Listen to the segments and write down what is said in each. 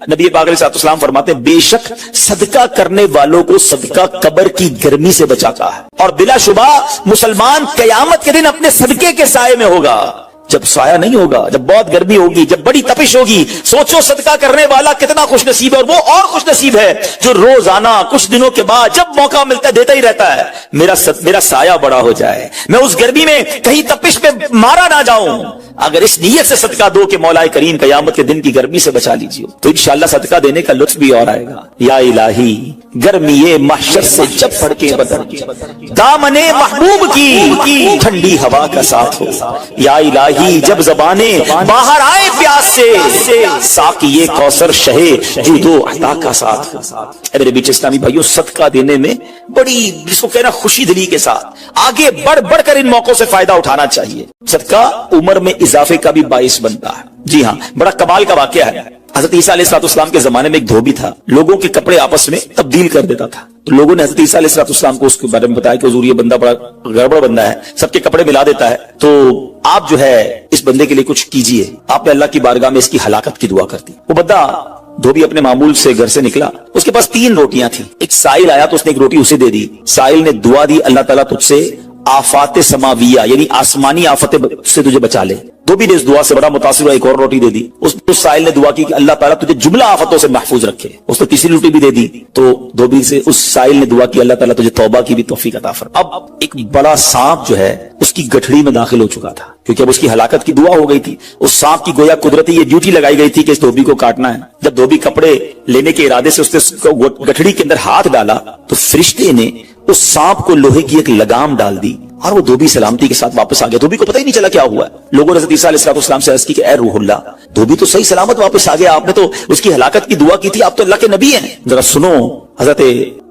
नबी पाक अलैहिस्सलाम फरमाते हैं, बेशक सदका करने वालों को सदका कब्र की गर्मी से बचाता है, और बिलाशुबा मुसलमान कयामत के दिन अपने सदके के साये में होगा। जब साया नहीं होगा, जब बहुत गर्मी होगी, जब बड़ी तपिश होगी, सोचो सदका करने वाला कितना खुश नसीब है। और वो और खुश नसीब है जो रोजाना कुछ दिनों के बाद जब मौका मिलता है देता ही रहता है, मेरा साया बड़ा हो जाए, मैं उस गर्मी में कहीं तपिश पे मारा ना जाऊं। अगर इस नीयत से सदका दो कि मौला करीम कयामत के दिन की गर्मी से बचा लीजिए, तो इंशाअल्लाह सदका देने का लुत्फ भी और आएगा। या इलाही गर्मी ये महशर से जब फड़के बदन, दामने महबूब की ठंडी हवा का साथ हो। या इलाही जब जबाने बाहर आए प्यास से, साकी ये कौसर शहे जूदो अता का साथ। मेरे बीच इस्लामी भाइयों, सदका देने में बड़ी, जिसको कहना खुशी दिली के साथ आगे बढ़ बढ़कर इन मौकों से फायदा उठाना चाहिए। सदका उम्र में इजाफे का भी बाइस बनता है। जी हाँ, बड़ा कमाल का वाकया है। हजरत ईसा अलैहिस्सलाम के जमाने में एक धोबी था, लोगों के कपड़े आपस में तब्दील कर देता था। तो लोगों ने हजरत ईसा अलैहिस्सलाम को उसके बारे में बताया कि हुजूर ये बंदा बड़ा गड़बड़ बंदा है, सबके कपड़े मिला देता है, तो आप जो है इस बंदे के लिए कुछ कीजिए। आपने अल्लाह की बारगाह में इसकी हलाकत की दुआ कर दी। वो बंदा धोबी अपने मामूल से घर से निकला, उसके पास 3 रोटियां थी। एक साइल आया तो उसने एक रोटी उसे दे दी। साइल ने दुआ दी, अल्लाह ताला तुझसे आफाते समाविया यानी आसमानी आफतें से तुझे बचा ले। धोबी ने इस दुआ से बड़ा मुतासिर हुआ, एक और रोटी दे दी। उस साइल ने दुआ की कि अल्लाह ताला तुझे जुमला आफतों से महफूज रखे। उसने तीसरी रोटी भी दे दी। तो धोबी से उस साइल ने दुआ की, अल्लाह ताला तुझे तौबा की भी तौफीक अता फरमा। अब एक बड़ा सांप जो है उसकी गठड़ी में दाखिल हो चुका था, क्योंकि अब उसकी हलाकत की दुआ हो गई थी। उस सांप की गोया कुदरती ये ड्यूटी लगाई गई थी कि इस धोबी को काटना है। जब धोबी कपड़े लेने के इरादे से उसने गठड़ी के अंदर हाथ डाला तो फरिश्ते ने उस सांप को लोहे की एक लगाम डाल दी और वो धोबी सलामती के साथ वापस आ गया। धोबी को पता ही नहीं चला क्या हुआ है। लोगों ने हज़रत ईसा अलैहिस्सलाम से अर्ज़ की कि ऐ रूहुल्लाह, धोबी तो सही सलामत वापस आ गया, आपने तो उसकी हलाकत की दुआ की थी, आप तो अल्लाह के नबी हैं, जरा सुनो। हज़रत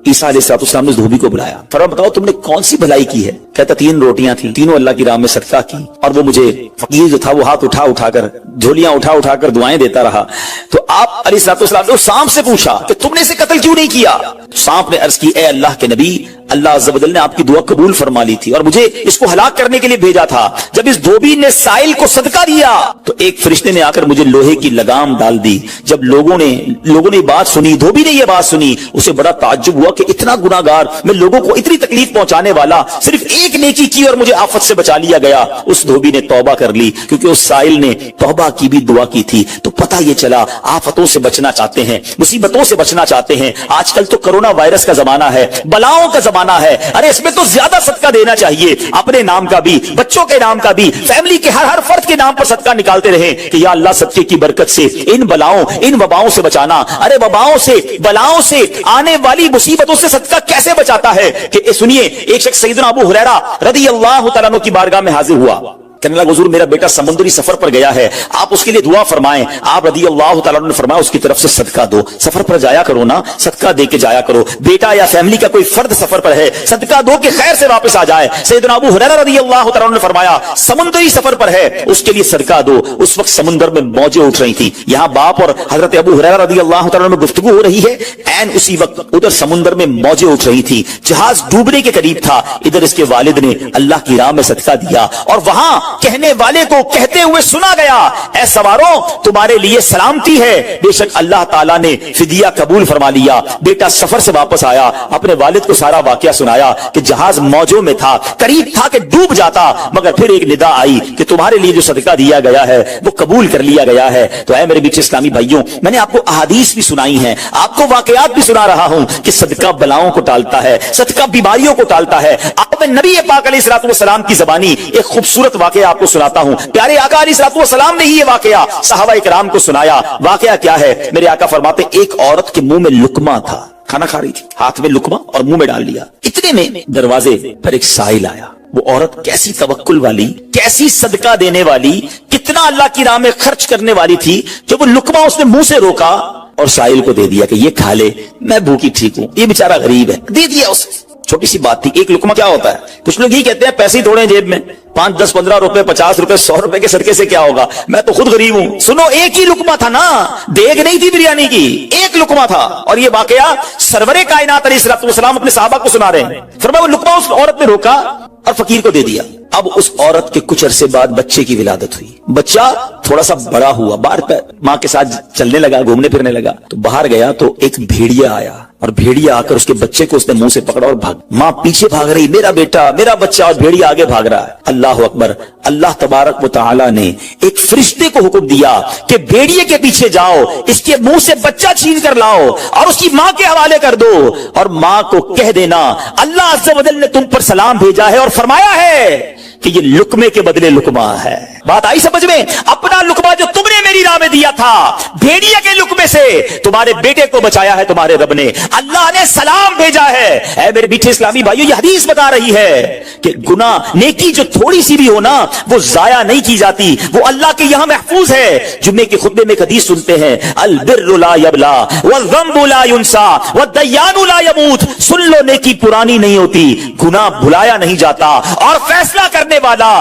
ईसा अलैहिस्सलाम ने धोबी को बुलाया, फरमाया बताओ तुमने कौन सी भलाई की है। कहता 3 रोटियां थी, तीनों अल्लाह की राह में सदका की, और वो मुझे फकीर जो था वो हाथ उठा उठाकर झोलियां उठा उठाकर दुआएं देता रहा। तो आप अलैहिस्सलाम ने उस सांप से पूछा कि तुमने इसे कत्ल क्यों नहीं किया। सांप ने अर्ज की, ए अल्लाह के नबी, अल्लाह अज़्ज़ व जल ने आपकी दुआ कबूल फरमा ली थी और मुझे इसको हलाक करने के लिए भेजा था। जब इस धोबी ने साइल को सदका दिया तो एक फरिश्ते ने आकर मुझे लोहे की लगाम डाल दी। जब लोगों ने बात सुनी, धोबी ने यह बात सुनी, उसे बड़ा ताज्जुब हुआ कि इतना गुनाहगार, मैं लोगों को इतनी तकलीफ पहुंचाने वाला, सिर्फ एक नेकी की और मुझे आफत से बचा लिया गया। उस धोबी ने तौबा कर ली, क्योंकि उस साइल ने तौबा की भी दुआ की थी। तो पता ये चला, आफतों से बचना चाहते हैं, मुसीबतों से बचना चाहते हैं। आजकल तो कोरोना वायरस का जमाना है, बलाओं का जमाना है। अरे इसमें तो ज्यादा सदका देना चाहिए, अपने नाम का भी, बच्चों के नाम का भी, फैमिली के हर फर्द के नाम पर सदका निकालते रहे कि या अल्लाह सदके की बरकत से इन बलाओं, इन वबाओं से बचाना। अरे वबाओं से, बलाओं से, आने वाली मुसीबतों से सदका कैसे बचाता है कि सुनिए, एक शख्स सैयदना अबू हुरैरा रज़ियल्लाहु तआला अन्हु की बारगाह में हाजिर हुआ। कहने लगा, हुजूर मेरा बेटा समुद्री सफर पर गया है, आप उसके लिए दुआ फरमाएं। आप रज़ियल्लाहु तआला अन्हु ने फरमाया उसकी तरफ से सदका दो, सफर पर जाया करो ना, सदका दे के जाया करो। बेटा या फैमिली का कोई फर्द सफर पर है, सदका दो के खैर से वापस आ जाए। सैयदना अबू हुरैरा रज़ियल्लाहु तआला अन्हु ने फरमाया समुद्री सफर पर है, उसके लिए सदका दो। उस वक्त समुद्र में मौजें उठ रही थी। यहां बाप और हजरत अबू हुरैरा रज़ियल्लाहु तआला अन्हु में गुफ्तगू हो रही है, ऐन उसी वक्त उधर समुद्र में मौजें उठ रही थी, जहाज डूबने के करीब था। इधर इसके वालिद ने अल्लाह की राह में सदका दिया और वहां कहने वाले को कहते हुए सुना गया, ऐ सवारों तुम्हारे लिए सलामती है, बेशक अल्लाह ताला ने फिदिया कबूल फरमा लिया। बेटा सफर से वापस आया, अपने वालिद को सारा वाकया सुनाया कि जहाज मौजों में था, करीब था कि डूब जाता, मगर फिर एक निदा आई कि तुम्हारे लिए जो सदका दिया गया है वो कबूल कर लिया गया है। तो ऐ मेरे बीच इस्लामी भाइयों, मैंने आपको अहादीस भी सुनाई है, आपको वाकयात भी सुना रहा हूं कि सदका बलाओं को टालता है, सदका बीमारियों को टालता है। आपने नबी पाक अलैहिस्सलातु वस्सलाम की ज़बानी एक खूबसूरत वाकया आपको सुनाता हूं। प्यारे आका अलैहिस्सलातु वस्सलाम ने ही ये वाकया सहाबा इकराम को सुनाया। वाकया क्या है? मेरे आका फरमाते, एक औरत के मुंह में लुकमा था, खाना खा रही थी, हाथ में लुकमा और मुंह में डाल लिया। इतने में दरवाजे पर एक साइल आया। वो औरत कैसी तवक्कुल वाली, कैसी सदका देने वाली, कितना अल्लाह की राह में खर्च करने वाली थी कि वो लुकमा उसने मुंह से रोका और साइल को दे दिया कि ये खा ले, मैं भूखी ठीक हूं, ये बेचारा गरीब है, दे दिया उसे। छोटी सी बात थी। एक लुकमा क्या होता है? कुछ लोग ही कहते हैं पैसे ही थोड़े जेब में, 5, 10, 15 रुपए, 50 रुपए, 100 रुपए के सदके से क्या होगा, मैं तो खुद गरीब हूं। सुनो, एक ही लुकमा था ना, देग नहीं थी बिरयानी की, एक लुकमा था। और ये वाकया सरवरे कायनात अलैहिस्सलातु वस्सलाम अपने साहबा को सुना रहे हैं। फरमाया वो लुकमा उस औरत ने रोका اور फकीर को दे दिया। अब उस औरत के कुछ अरसे बाद बच्चे की विलादत हुई। बच्चा थोड़ा सा बड़ा हुआ, बाहर माँ के साथ चलने लगा, घूमने फिरने लगा। तो बाहर गया तो एक भेड़िया आया और भेड़िया आकर उसके बच्चे को उसने मुंह से पकड़ा और भाग। माँ पीछे भाग रही, मेरा बेटा, मेरा बच्चा, और भेड़िया आगे भाग रहा है। अल्लाह अकबर। अल्लाह तबारक व तआला ने एक फरिश्ते को हुक्म दिया कि भेड़िए के पीछे जाओ, इसके मुंह से बच्चा छीन कर लाओ और उसकी माँ के हवाले कर दो, और माँ को कह देना अल्लाह अज़्ज़ व जल ने तुम पर सलाम भेजा है और फरमाया है कि ये लुकमे के बदले लुकमा है। बात आई समझ में? अपना लुकमा जो तुमने मेरी राह में दिया था, भेड़िया के लुकमे से तुम्हारे बेटे को बचाया है तुम्हारे रब ने। अल्लाह ने सलाम भेजा है। ऐ मेरे मीठे इस्लामी भाइयों, ये हदीस बता रही है कि गुनाह, नेकी जो थोड़ी सी भी हो ना, वो जाया नहीं की जाती, वो अल्लाह के यहां महफूज है। जुम्मे के खुतबे में एक हदीस सुनते हैं, अल बिर्रु ला यबला वज़्ज़म्बु ला युनसा वद्दय्यानु ला यमूत। सुन लो, नेकी पुरानी नहीं होती, गुनाह भुलाया नहीं जाता, और फैसला करने वाला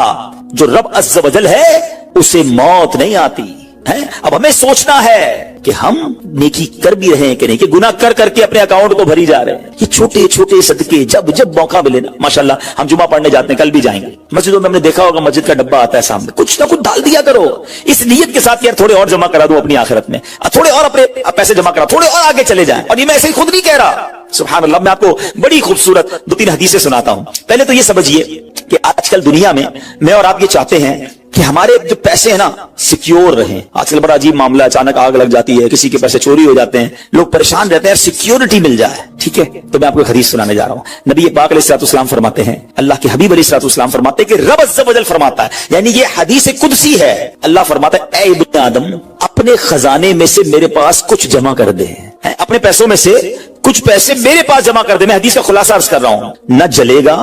जो रब अज़्ज़ व जल है उसे मौत नहीं आती है। अब हमें सोचना है कि हम नेकी कर भी रहे हैं कि नहीं, कि गुनाह कर करके अपने अकाउंट को भरी जा रहे हैं। ये छोटे छोटे सदके जब जब मौका मिले ना, माशाल्लाह हम जुमा पढ़ने जाते हैं, कल भी जाएंगे मस्जिदों में, हमने देखा होगा मस्जिद का डब्बा आता है सामने, कुछ ना कुछ डाल दिया करो इस नीयत के साथ यार थोड़े और जमा करा दो अपनी आखिरत में, थोड़े और अपने पैसे जमा करा, थोड़े और आगे चले जाएं। और ये मैं ऐसे ही खुद नहीं कह रहा, सुभान अल्लाह। मैं आपको बड़ी खूबसूरत 2-3 हदीसें सुनाता हूं। पहले तो ये समझिए कि आजकल दुनिया में मैं और आप ये चाहते हैं कि हमारे जो पैसे हैं ना सिक्योर रहें। आजकल बड़ा अजीब मामला, अचानक आग लग जाती है, किसी के पैसे चोरी हो जाते हैं, लोग परेशान रहते हैं, सिक्योरिटी मिल जाए। ठीक है, तो मैं आपको एक हदीस सुनाने जा रहा हूं। नबी पाक अलैहिस्सलाम फरमाते हैं, अल्लाह के हबीब अलैहिस्सलाम फरमाते हैं कि रब अज़्ज़ व जल फरमाता है, यानी ये हदीस कुदसी है। अल्लाह फरमाता है, ऐ इब्ने आदम, अपने खजाने में से मेरे पास कुछ जमा कर दे, अपने पैसों में से कुछ पैसे मेरे पास जमा कर दे। मैं हदीस का खुलासा अर्ज कर रहा हूं, न जलेगा,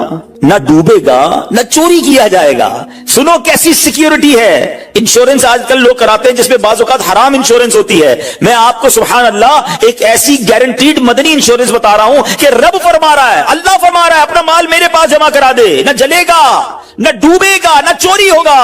न डूबेगा, न चोरी किया जाएगा। सुनो कैसी सिक्योरिटी है। इंश्योरेंस आजकल लोग कराते हैं जिसमें बाज़ औक़ात हराम इंश्योरेंस होती है। मैं आपको सुभान अल्लाह एक ऐसी गारंटीड मदनी इंश्योरेंस बता रहा हूं कि रब फरमा रहा है, अल्लाह फरमा रहा है, अपना माल मेरे पास जमा करा दे, न जलेगा, न डूबेगा, न चोरी होगा।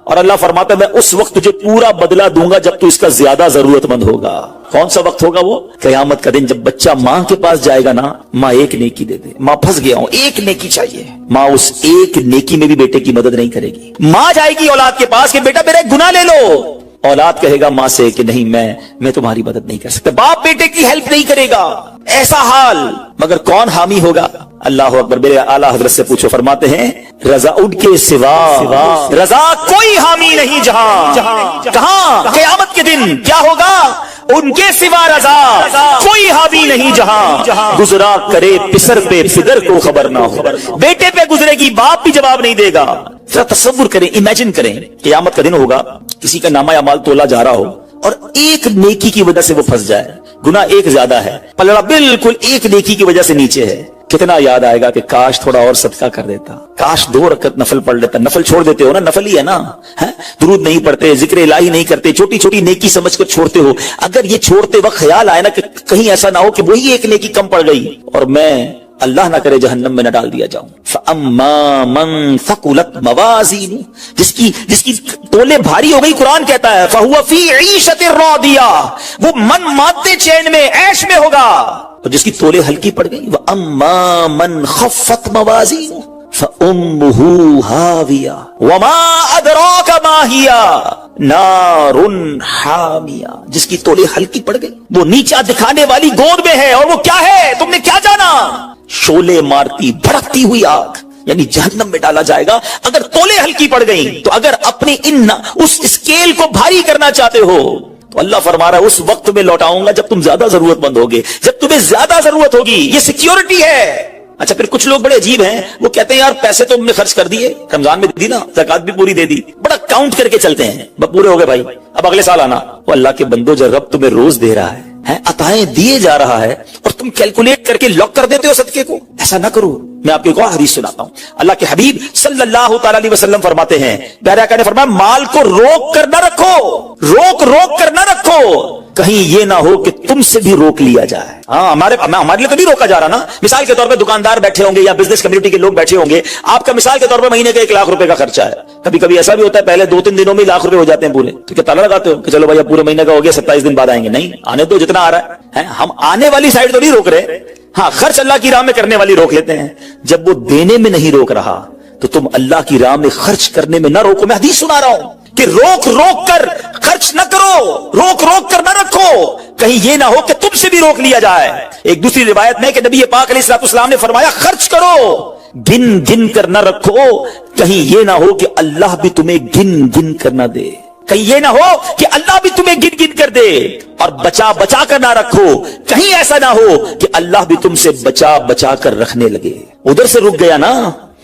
और अल्लाह फरमाता है, मैं उस वक्त तुझे पूरा बदला दूंगा जब तू इसका ज्यादा जरूरतमंद होगा। कौन सा वक्त होगा वो? क़यामत का दिन, जब बच्चा मां के पास जाएगा ना, मां एक नेकी दे दे, मां फंस गया हूं, एक नेकी चाहिए, मां उस एक नेकी में भी बेटे की मदद नहीं करेगी। मां जाएगी औलाद के पास कि बेटा मेरा एक गुनाह ले लो, औलाद कहेगा मां से कि नहीं, मैं तुम्हारी मदद नहीं कर सकता। बाप बेटे की हेल्प नहीं करेगा। ऐसा हाल, मगर कौन हामी होगा? अल्लाह अकबर। मेरे आला हजरत से पूछो, फरमाते हैं, रजा उनके सिवा रजा कोई हामी नहीं जहां। कहां? क़यामत के दिन क्या होगा? उनके सिवा रजा कोई हामी नहीं जहां। गुजरा करे पिसर पे, पिदर को खबर ना हो। बेटे पे गुजरेगी, बाप भी जवाब नहीं देगा। जरा तसव्वुर करें, इमेजिन करें, क़यामत का दिन होगा, किसी का नामा अमाल तोला जा रहा हो और एक नेकी की वजह से वो फंस जाए, गुनाह एक ज्यादा है, पलड़ा बिल्कुल एक नेकी की वजह से नीचे है। कितना याद आएगा कि काश थोड़ा और सदका कर देता, काश 2 रकत नफल पढ़ लेता। नफल छोड़ देते हो ना, नफल ही है ना, है? दुरूद नहीं पढ़ते, जिक्र इलाही नहीं करते, छोटी छोटी नेकी समझकर छोड़ते हो। अगर ये छोड़ते वक्त ख्याल आए ना कि कहीं ऐसा ना हो कि वही एक नेकी कम पड़ गई और मैं अल्लाह ना करे जहन्नम में न डाल दिया जाऊं। फअम्मा मन सकुलत मवाज़ीनु, जिसकी तोले भारी हो गई, कुरान कहता है, फहुवा फी ईशतिर रादिया, वो मन माते चैन में, ऐश में होगा। और जिसकी तोले हल्की पड़ गई, व अम्मा मन खफ्फत मवाज़ीनु फउम्मुहु हाविया वमा अदराका मा हिया नारुन हामिया, जिसकी तोले हल्की पड़ गई, वो नीचा दिखाने वाली गोद में है, और वो क्या है तुमने क्या जाना? शोले मारती भड़कती हुई आग, यानी जहन्नम में डाला जाएगा अगर तोले हल्की पड़ गई। तो अगर अपने उस स्केल को भारी करना चाहते हो तो अल्लाह फरमा रहा है, उस वक्त में लौटाऊंगा जब तुम ज्यादा जरूरतमंद होगे, जब तुम्हें ज्यादा जरूरत होगी। ये सिक्योरिटी है। अच्छा, फिर कुछ लोग बड़े अजीब हैं, वो कहते हैं यार पैसे तो हमने खर्च कर दिए, रमजान में दी ना, ज़कात भी पूरी दे दी, बड़ा काउंट करके चलते हैं, बस पूरे हो गए भाई, अब अगले साल आना। वो अल्लाह के बंदो, जब रब तुम्हें रोज दे रहा है, अताएं दिए जा रहा है, और तुम कैलकुलेट करके लॉक कर देते हो सदके को। ऐसा ना करो। मैं आपको एक और हदीस सुनाता हूं। अल्लाह के हबीब सल्लल्लाहु तआला अलैहि वसल्लम फरमाते हैं, प्यारे आका ने फरमाया, माल को रोक कर ना रखो, रोक कर ना रखो, कहीं ये ना हो कि तुमसे भी रोक लिया जाए। हाँ, हमारे लिए तो नहीं रोका जा रहा ना। मिसाल के तौर पे दुकानदार बैठे होंगे या बिजनेस कम्युनिटी के लोग बैठे होंगे, आपका मिसाल के तौर पे महीने का 1 लाख रुपए का खर्चा है। कभी कभी ऐसा भी होता है, पहले 2-3 दिनों में लाख रुपए हो जाते हैं पूरे, तो क्या ताला लगाते हो कि चलो भाई अब पूरे महीने का हो गया, 27 दिन बाद आएंगे? नहीं, आने दो जितना आ रहा है। हम आने वाली साइड तो नहीं रोक रहे, हाँ, खर्च अल्लाह की राह में करने वाली रोक लेते हैं। जब वो देने में नहीं रोक रहा تو तुम अल्लाह की राह में खर्च करने में न रोको। मैं हदीस सुना रहा हूं कि रोक रोक कर खर्च न करो, रोक रोक कर न रखो, कहीं ये ना हो कि तुमसे भी रोक लिया जाए। एक दूसरी रिवायत में कि नबी पाक अलैहिस्सलाम ने फरमाया खर्च करो, गिन गिन कर न रखो, कहीं ये ना हो कि अल्लाह भी तुम्हें गिन गिन कर न दे, कहीं ये ना हो कि अल्लाह भी तुम्हें गिन गिन कर दे। और बचा बचा कर ना रखो, कहीं ऐसा ना हो कि अल्लाह भी तुमसे बचा बचा कर रखने लगे। उधर से रुक गया ना,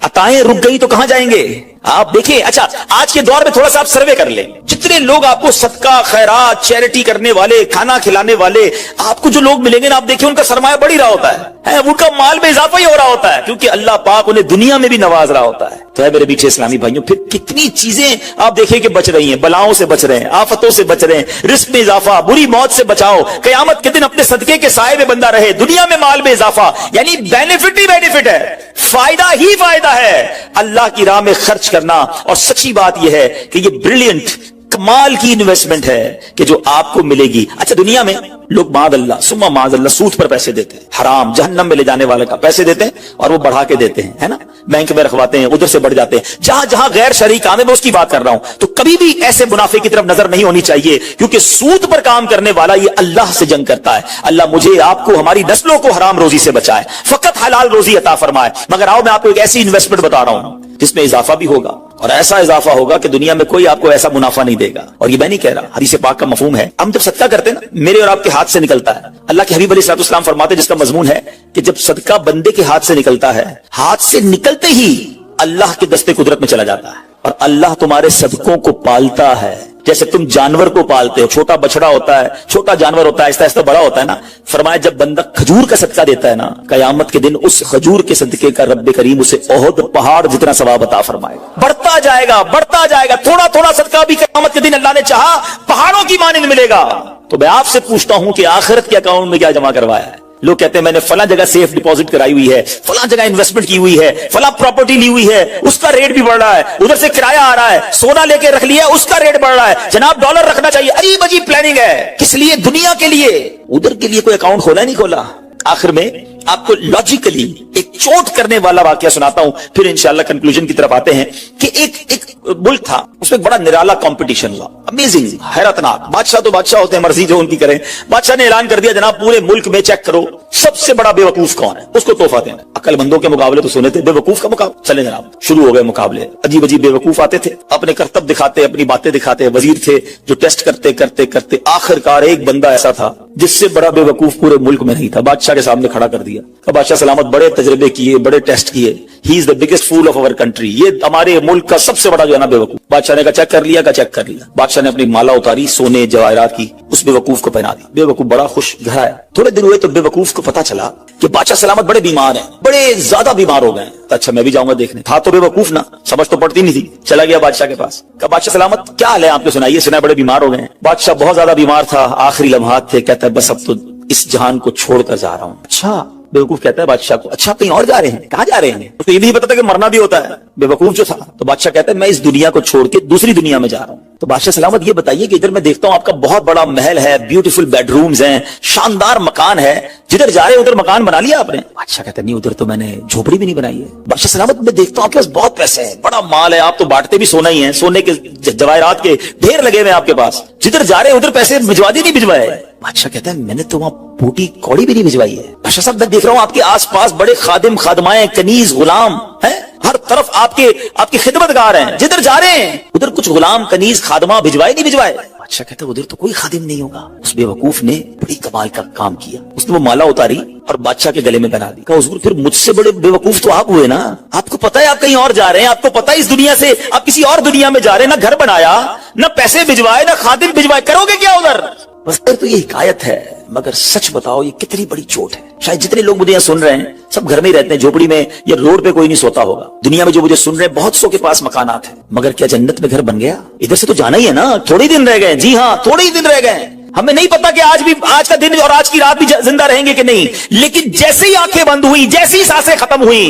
अताएं रुक गई तो कहां जाएंगे आप? देखिए, अच्छा आज के दौर में थोड़ा सा आप सर्वे कर लें, जितने लोग आपको सदका खैरात चैरिटी करने वाले, खाना खिलाने वाले, आपको जो लोग मिलेंगे ना, आप देखिए उनका सरमाया बढ़ ही रहा होता है, उनका माल में इजाफा ही हो रहा होता है, क्योंकि अल्लाह पाक उन्हें दुनिया में भी नवाज रहा होता है। तो है मेरे मीठे इस्लामी भाइयों, फिर कितनी चीजें आप देखिए कि बच रही हैं, बलाओं से बच रहे हैं, आफतों से बच रहे हैं, रिस्क में इजाफा, बुरी मौत से बचाओ, कयामत के दिन अपने सदके के साए में बंदा रहे, दुनिया में माल में इजाफा, यानी बेनिफिट ही बेनिफिट है, फायदा ही फायदा है अल्लाह की राह में खर्च करना। और सच्ची बात यह है कि ये ब्रिलियंट कमाल की इन्वेस्टमेंट है कि जो आपको मिलेगी। अच्छा, दुनिया में लोग मादअल्लाह सुम्मा मादअल्लाह सूद पर पैसे देते हैं, हराम जहन्नम में ले जाने वाले का पैसे देते हैं और वो बढ़ा के देते हैं, है ना, बैंक में रखवाते हैं, उधर से बढ़ जाते हैं। जहां जहां गैर शरई काम है मैं उसकी बात कर रहा हूं, तो कभी भी ऐसे मुनाफे की तरफ नजर नहीं होनी चाहिए, क्योंकि सूद पर काम करने वाला ये अल्लाह से जंग करता है। अल्लाह मुझे आपको हमारी नस्लों को हराम रोजी से बचाए, फकत हलाल रोजी अता फरमाए। मगर आओ मैं आपको एक ऐसी इन्वेस्टमेंट बता रहा हूं जिसमें इजाफा भी होगा, और ऐसा इजाफा होगा कि दुनिया में कोई आपको ऐसा मुनाफा नहीं देगा। और ये मैं नहीं कह रहा, हदीस पाक का मफहूम है। हम जब सदका करते हैं ना, मेरे और आपके हाथ से निकलता है, अल्लाह के हबीब अलैहिस्सलाम फरमाते हैं, जिसका मजमून है कि जब सदका बंदे के हाथ से निकलता है, हाथ से निकलते ही अल्लाह के दस्ते कुदरत में चला जाता है, और अल्लाह तुम्हारे सदकों को पालता है जैसे तुम जानवर को पालते हो। छोटा बछड़ा होता है, छोटा जानवर होता है, आहिस्ता आहिस्ता बड़ा होता है ना। फरमाया जब बंदा खजूर का सदका देता है ना, कयामत के दिन उस खजूर के सदके का रब्बे करीम उसे ओहद पहाड़ जितना सवाब अता फरमाएगा। बढ़ता जाएगा, बढ़ता जाएगा, थोड़ा थोड़ा सदका भी कयामत के दिन अल्लाह ने चाहा पहाड़ों की मानिंद मिलेगा। तो मैं आपसे पूछता हूं कि आखिरत के अकाउंट में क्या जमा करवाया है? लोग कहते हैं मैंने फला जगह सेफ डिपॉजिट कराई हुई है, फला जगह इन्वेस्टमेंट की हुई है, फला प्रॉपर्टी ली हुई है, उसका रेट भी बढ़ रहा है, उधर से किराया आ रहा है, सोना लेके रख लिया उसका रेट बढ़ रहा है, जनाब डॉलर रखना चाहिए। अजीब अजीब प्लानिंग है, किस लिए? दुनिया के लिए। उधर के लिए कोई अकाउंट खोला नहीं खोला। आखिर में आपको लॉजिकली एक चोट करने वाला वाकया सुनाता हूं, फिर इंशाल्लाह कंक्लूजन की तरफ आते हैं कि एक मुल्क था, उसमें एक बड़ा निराला कंपटीशन हुआ, अमेजिंग, हैरतनाक। बादशाह तो बादशाह होते हैं, मर्जी जो उनकी करें। बादशाह ने ऐलान कर दिया, जनाब पूरे मुल्क में चेक करो सबसे बड़ा बेवकूफ कौन है, उसको तोहफा देना। अक्लमंदों के मुकाबले तो सुने थे, बेवकूफ का मुकाबला। चले जनाब, शुरू हो गए मुकाबले। अजीब अजीब बेवकूफ आते थे, अपने करतब दिखाते, अपनी बातें दिखाते। वजीर थे जो टेस्ट करते करते करते आखिरकार एक बंदा ऐसा था जिससे बड़ा बेवकूफ पूरे मुल्क में नहीं था, बादशाह के सामने खड़ा कर दिया। बादशाह सलामत बड़े तजर्बे किए, बड़े टेस्ट किए, he is the biggest fool of our country, ये हमारे मुल्क का सबसे बड़ा जो है ना बेवकूफ। बादशाह ने कहा चेक कर लिया, का चेक कर लिया। बादशाह ने अपनी माला उतारी सोने जवाहरात की, उस बेवकूफ को पहना दी। बेवकूफ बड़ा खुश, घर आया। थोड़े दिन हुए तो बेवकूफ को पता चला कि बादशाह सलामत बड़े बीमार हैं, बड़े ज्यादा बीमार हो गए। तो अच्छा मैं भी जाऊंगा देखने। था तो बेवकूफ ना, समझ तो पड़ती नहीं थी। चला गया बादशाह के पास, कहा बादशाह सलामत क्या हाल है आपके, सुनाइए, सुना बड़े बीमार हो गए। बादशाह बहुत ज्यादा बीमार था, आखिरी लम्हात थे, कहता है बस अब तो इस जहान को छोड़कर जा रहा हूं। अच्छा, बेवकूफ कहता है बादशाह को, अच्छा कहीं और जा रहे हैं? कहां जा रहे हैं? तो ये भी पता था कि मरना भी होता है, बेवकूफ जो था। तो बादशाह कहता है मैं इस दुनिया को छोड़ के दूसरी दुनिया में जा रहा हूं। तो बादशाह सलामत ये बताइए कि इधर मैं देखता हूं आपका बहुत बड़ा महल है, ब्यूटीफुल बेडरूम्स हैं, शानदार मकान है, जिधर जा रहे हैं उधर मकान बना लिया आपने? बादशाह कहता है नहीं, उधर तो मैंने झोपड़ी भी नहीं बनाई है। बादशाह सलामत मैं देखता हूं आपके पास बहुत पैसे हैं, बड़ा माल है, आप तो बांटते भी सोना ही है, सोने के जवाहरात के ढेर लगे हुए आपके पास, जिधर जा रहे हैं उधर पैसे भिजवा दी नहीं भिजवाए? बादशाह कहता है मैंने तो वहां बूटी कौड़ी भी नहीं भिजवाई है। बादशाह साहब मैं देख रहा हूं आपके आसपास बड़े खादिम खादमाएं, कनीज गुलाम हैं, हर तरफ आपके खिदमतगार हैं, जिधर जा रहे हैं उधर कुछ गुलाम कनीज खादमा भिजवाए नहीं भिजवाए? बादशाह कहता है उधर तो कोई खादिम नहीं होगा। उस बेवकूफ ने बड़ी कमाल का काम किया, उसने वो माला उतारी और बादशाह के गले में बना दी। कहा हुजूर फिर मुझसे बड़े बेवकूफ तो आप हुए ना, आपको पता है आप कहीं और जा रहे हैं, आपको पता है इस दुनिया से आप किसी और दुनिया में जा रहे हैं, ना घर बनाया, ना पैसे भिजवाए, ना खादिम भिजवाए, करोगे क्या उधर? बस तो ये हिकायत है, मगर सच बताओ ये कितनी बड़ी चोट है। शायद जितने लोग मुझे यहाँ सुन रहे हैं सब घर में ही रहते हैं, झोपड़ी में या रोड पे कोई नहीं सोता होगा। दुनिया में जो मुझे सुन रहे हैं बहुत सौ के पास मकानात हैं, मगर क्या जन्नत में घर बन गया? इधर से तो जाना ही है ना, थोड़े दिन रह गए। जी हाँ, थोड़े ही दिन रह गए। हमें नहीं पता कि आज का दिन और आज की रात भी जिंदा रहेंगे कि नहीं, लेकिन जैसे ही आंखें बंद हुई, जैसी ही सांसें खत्म हुई,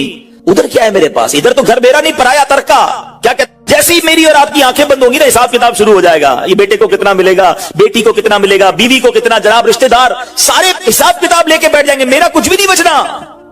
उधर क्या है मेरे पास? इधर तो घर मेरा नहीं, पराया तरका। क्या कहते, जैसे ही मेरी और आपकी आंखें बंद होंगी ना, हिसाब किताब शुरू हो जाएगा। ये बेटे को कितना मिलेगा, बेटी को कितना मिलेगा, बीवी को कितना, जनाब रिश्तेदार सारे हिसाब किताब लेके बैठ जाएंगे, मेरा कुछ भी नहीं बचना।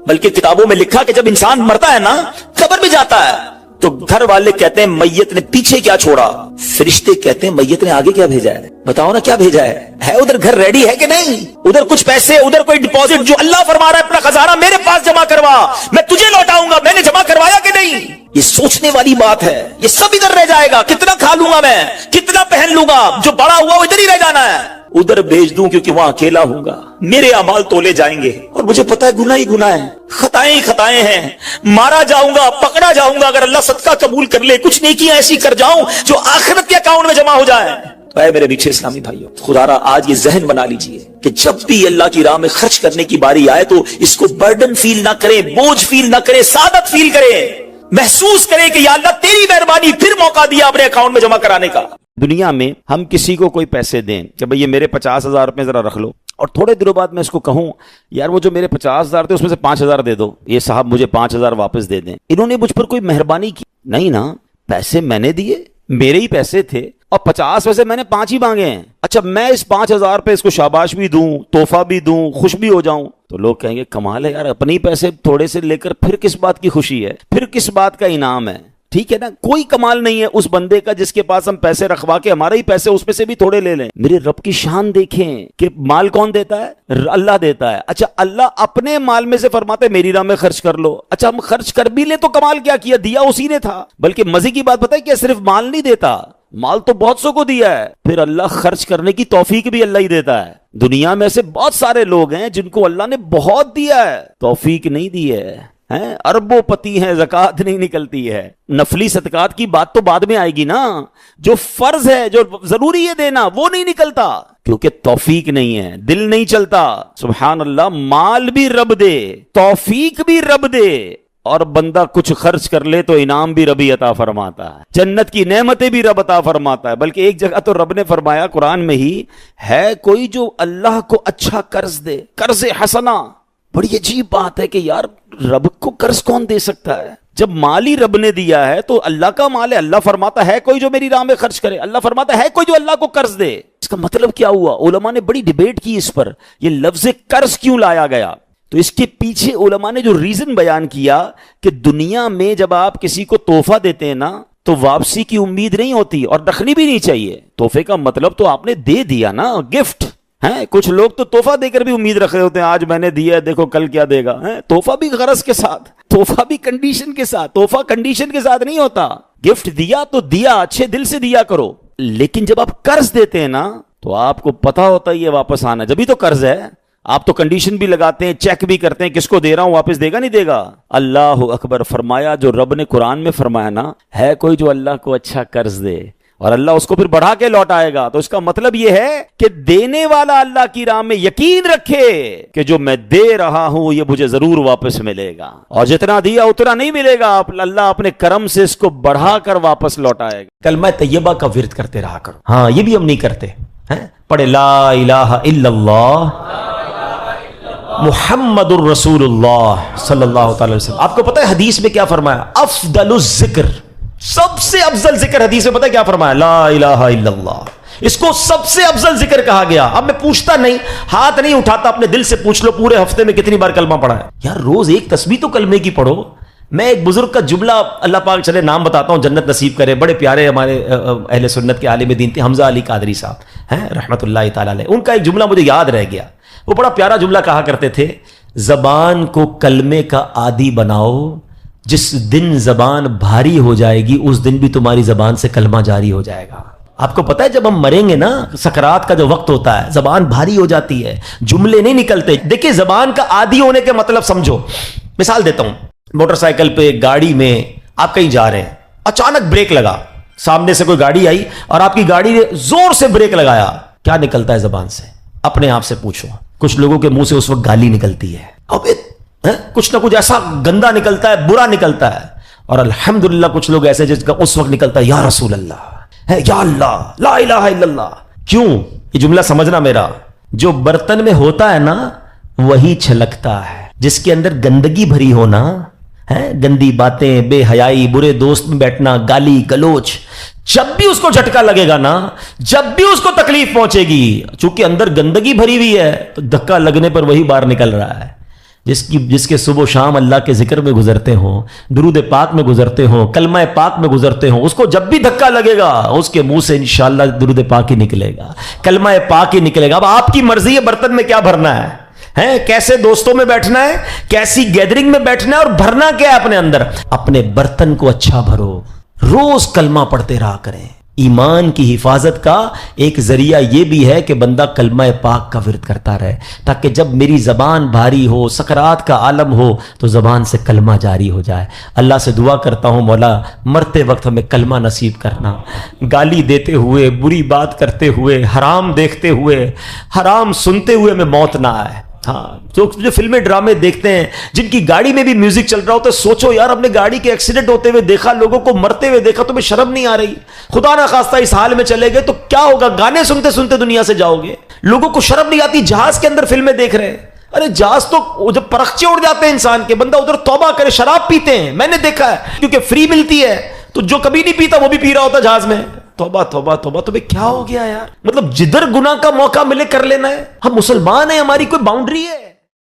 बल्कि किताबों में लिखा कि जब इंसान मरता है ना, कब्र में जाता है تو گھر والے کہتے ہیں میت نے پیچھے کیا چھوڑا, فرشتے کہتے ہیں میت نے آگے کیا بھیجا ہے, بتاؤ نا کیا بھیجا ہے ادھر گھر ریڈی ہے کہ نہیں, ادھر کچھ پیسے, ادھر کوئی ڈپازٹ, جو اللہ فرما رہا ہے اپنا خزانہ میرے پاس جمع کروا, میں تجھے لوٹاؤں گا, میں نے جمع کروایا کہ نہیں. یہ سوچنے والی بات ہے, یہ سب ادھر رہ جائے گا, کتنا کھا لوں گا میں, کتنا پہن لوں گا, جو بڑا ہوا وہ ادھر ہی رہ جانا ہے, ادھر بھیج دوں کیونکہ وہاں اکیلا ہوں گا, میرے اعمال تولے جائیں گے اور مجھے پتا ہے گناہ ہی گناہ ہے, خطائیں ہی خطائیں ہیں, مارا جاؤں گا, پکڑا جاؤں گا, اگر اللہ صدقہ قبول کر لے, کچھ نیکیاں ایسی کر جاؤں جو آخرت کے اکاؤنٹ میں جمع ہو جائے. تو اے میرے میٹھے اسلامی بھائیوں, خدا را آج یہ ذہن بنا لیجئے کہ جب بھی اللہ کی راہ میں خرچ کرنے کی باری آئے تو اس کو برڈن فیل نہ کرے, بوجھ فیل نہ کرے, سعادت فیل کرے, محسوس کرے کہ یا اللہ تیری مہربانی, پھر موقع دیا اپنے اکاؤنٹ میں جمع کرانے کا. دنیا میں ہم کسی کو کوئی پیسے دیں کہ بھئی یہ میرے 50,000 روپے ذرا رکھ لو, اور تھوڑے دنوں بعد میں اس کو کہوں یار وہ جو میرے 50,000 تھے اس میں سے 5,000 دے دو, یہ صاحب مجھے 5,000 واپس دے دیں, انہوں نے مجھ پر کوئی مہربانی کی نہیں نا, پیسے میں نے دیے, میرے ہی پیسے تھے, اور 50 میں سے میں نے 5 ہی مانگے ہیں. اچھا میں اس 5,000 پہ اس کو شاباش بھی دوں, تحفہ بھی دوں, خوش بھی ہو جاؤں, تو لوگ کہیں گے کمال ہے یار, اپنے ہی پیسے تھوڑے سے لے کر پھر کس بات کی خوشی ہے, پھر کس بات کا انعام ہے. ٹھیک ہے نا, کوئی کمال نہیں ہے اس بندے کا جس کے پاس ہم پیسے رکھوا کے ہمارے ہی پیسے اس میں سے بھی تھوڑے لے لیں. میرے رب کی شان دیکھیں کہ مال کون دیتا ہے, اللہ دیتا ہے. اچھا اللہ اپنے مال میں سے فرماتے ہیں میری راہ میں خرچ کر لو. اچھا ہم خرچ کر بھی لیں تو کمال کیا کیا, دیا اسی نے تھا. بلکہ مزے کی بات بتائے کہ صرف مال نہیں دیتا, مال تو بہت سو کو دیا ہے, پھر اللہ خرچ کرنے کی توفیق بھی اللہ ہی دیتا ہے. دنیا میں سے بہت سارے لوگ ہیں جن کو اللہ نے بہت دیا ہے, توفیق نہیں دی ہے, اربوں پتی ہیں, زکوٰۃ نہیں نکلتی ہے. نفلی صدقات کی بات تو بعد میں آئے گی نا, جو فرض ہے, جو ضروری ہے دینا, وہ نہیں نکلتا کیونکہ توفیق نہیں ہے, دل نہیں چلتا. سبحان اللہ, مال بھی رب دے, توفیق بھی رب دے, اور بندہ کچھ خرچ کر لے تو انعام بھی ربی عطا فرماتا ہے, جنت کی نعمتیں بھی رب عطا فرماتا ہے. بلکہ ایک جگہ تو رب نے فرمایا قرآن میں ہی, ہے کوئی جو اللہ کو اچھا قرض دے, قرض حسنہ. بڑی عجیب بات ہے کہ یار رب کو قرض کون دے سکتا ہے, جب مال ہی رب نے دیا ہے تو اللہ کا مال ہے. اللہ فرماتا ہے کوئی جو میری راہ میں خرچ کرے, اللہ فرماتا ہے کوئی جو اللہ کو قرض دے. اس کا مطلب کیا ہوا؟ علماء نے بڑی ڈیبیٹ کی اس پر, یہ لفظ قرض کیوں لایا گیا. تو اس کے پیچھے علماء نے جو ریزن بیان کیا کہ دنیا میں جب آپ کسی کو تحفہ دیتے ہیں نا تو واپسی کی امید نہیں ہوتی اور رکھنی بھی نہیں چاہیے. تحفے کا مطلب تو آپ نے دے دیا نا, گفٹ ہے. کچھ لوگ تو تحفہ دے کر بھی امید رکھ رہے ہوتے ہیں, آج میں نے دیا ہے دیکھو کل کیا دے گا. تحفہ بھی غرض کے ساتھ, تحفہ بھی کنڈیشن کے ساتھ. تحفہ کنڈیشن کے ساتھ نہیں ہوتا, گفٹ دیا تو دیا, اچھے دل سے دیا کرو. لیکن جب آپ قرض دیتے ہیں نا تو آپ کو پتا ہوتا ہے یہ واپس آنا, جبھی تو قرض ہے. آپ تو کنڈیشن بھی لگاتے ہیں, چیک بھی کرتے ہیں, کس کو دے رہا ہوں, واپس دے گا نہیں دے گا. اللہ اکبر. فرمایا جو رب نے قرآن میں فرمایا نا, ہے کوئی جو اللہ کو اچھا قرض دے اور اللہ اس کو پھر بڑھا کے لوٹائے گا. تو اس کا مطلب یہ ہے کہ دینے والا اللہ کی راہ میں یقین رکھے کہ جو میں دے رہا ہوں یہ مجھے ضرور واپس ملے گا, اور جتنا دیا اتنا نہیں ملے گا, اللہ اپنے کرم سے اس کو بڑھا کر واپس لوٹائے گا. کلمہ طیبہ کا ورد کرتے رہا کرو. ہاں یہ بھی ہم نہیں کرتے. پڑھے لا الہ الا اللہ محمد الرسول اللہ صلی اللہ تعالی وسلم. آپ کو پتہ ہے حدیث میں کیا فرمایا؟ افضل الذکر, سب سے افضل ذکر حدیث میں پتہ ہے کیا فرمایا؟ لا الہ الا اللہ. اس کو سب سے افضل ذکر کہا گیا. اب میں پوچھتا نہیں, ہاتھ نہیں اٹھاتا, اپنے دل سے پوچھ لو پورے ہفتے میں کتنی بار کلمہ پڑھا ہے. یار روز ایک تسبیح تو کلمے کی پڑھو. میں ایک بزرگ کا جملہ, اللہ پاک چلے نام بتاتا ہوں, جنت نصیب کرے, بڑے پیارے ہمارے اہل سنت کے عالم دین تھے, حمزہ علی قادری صاحب ہیں رحمت اللہ تعالی علیہ. ان کا ایک جملہ مجھے یاد رہ گیا. وہ بڑا پیارا جملہ کہا کرتے تھے, زبان کو کلمے کا عادی بناؤ, جس دن زبان بھاری ہو جائے گی اس دن بھی تمہاری زبان سے کلمہ جاری ہو جائے گا. آپ کو پتا ہے جب ہم مریں گے نا, سکرات کا جو وقت ہوتا ہے, زبان بھاری ہو جاتی ہے, جملے نہیں نکلتے. دیکھیں زبان کا عادی ہونے کے مطلب سمجھو. مثال دیتا ہوں, موٹر سائیکل پہ, گاڑی میں آپ کہیں جا رہے ہیں, اچانک بریک لگا, سامنے سے کوئی گاڑی آئی اور آپ کی گاڑی نے زور سے بریک لگایا, کیا نکلتا ہے زبان سے؟ اپنے آپ سے پوچھو. کچھ لوگوں کے منہ سے اس وقت گالی نکلتی ہے, اب کچھ نہ کچھ ایسا گندا نکلتا ہے, برا نکلتا ہے. اور الحمدللہ کچھ لوگ ایسے جس کا اس وقت نکلتا ہے یا رسول اللہ, یا اللہ, لا الہ الا اللہ. کیوں؟ یہ جملہ سمجھنا میرا, جو برتن میں ہوتا ہے نا وہی چھلکتا ہے. جس کے اندر گندگی بھری ہونا ہے, گندی باتیں, بے حیائی, برے دوست میں بیٹھنا, گالی گلوچ, جب بھی اس کو جھٹکا لگے گا نا, جب بھی اس کو تکلیف پہنچے گی, چونکہ اندر گندگی بھری ہوئی ہے تو دھکا لگنے پر وہی باہر نکل رہا ہے. جس کے صبح و شام اللہ کے ذکر میں گزرتے ہوں، درود پاک میں گزرتے ہوں، کلمہ پاک میں گزرتے ہوں، اس کو جب بھی دھکا لگے گا اس کے منہ سے انشاءاللہ درود پاک ہی نکلے گا، کلمہ پاک ہی نکلے گا۔ اب آپ کی مرضی ہے برتن میں کیا بھرنا ہے، کیسے دوستوں میں بیٹھنا ہے، کیسی گیدرنگ میں بیٹھنا ہے، اور بھرنا کیا ہے اپنے اندر۔ اپنے برتن کو اچھا بھرو، روز کلمہ پڑھتے رہا کریں۔ ایمان کی حفاظت کا ایک ذریعہ یہ بھی ہے کہ بندہ کلمہ پاک کا ورد کرتا رہے، تاکہ جب میری زبان بھاری ہو، سکرات کا عالم ہو، تو زبان سے کلمہ جاری ہو جائے۔ اللہ سے دعا کرتا ہوں مولا مرتے وقت ہمیں کلمہ نصیب کرنا، گالی دیتے ہوئے، بری بات کرتے ہوئے، حرام دیکھتے ہوئے، حرام سنتے ہوئے ہمیں موت نہ آئے۔ ہاں، جو فلمیں ڈرامے دیکھتے ہیں، جن کی گاڑی میں بھی میوزک چل رہا ہوتا ہے، سوچو یار، اپنے گاڑی کے ایکسیڈنٹ ہوتے ہوئے دیکھا، لوگوں کو مرتے ہوئے دیکھا، تمہیں شرم نہیں آ رہی؟ خدا نہ خواستہ اس حال میں چلے گئے تو کیا ہوگا؟ گانے سنتے سنتے دنیا سے جاؤ گے۔ لوگوں کو شرم نہیں آتی، جہاز کے اندر فلمیں دیکھ رہے ہیں۔ ارے جہاز تو جب پرخچے اڑ جاتے ہیں انسان کے، بندہ ادھر توبہ کرے، شراب پیتے ہیں، میں نے دیکھا ہے، کیونکہ فری ملتی ہے، تو جو کبھی نہیں پیتا وہ بھی پی رہا ہوتا جہاز میں۔ توبہ توبہ توبہ، تمہیں کیا ہو گیا یار؟ مطلب جدھر گناہ کا موقع ملے کر لینا ہے۔ ہم مسلمان ہیں، ہماری کوئی باؤنڈری ہے؟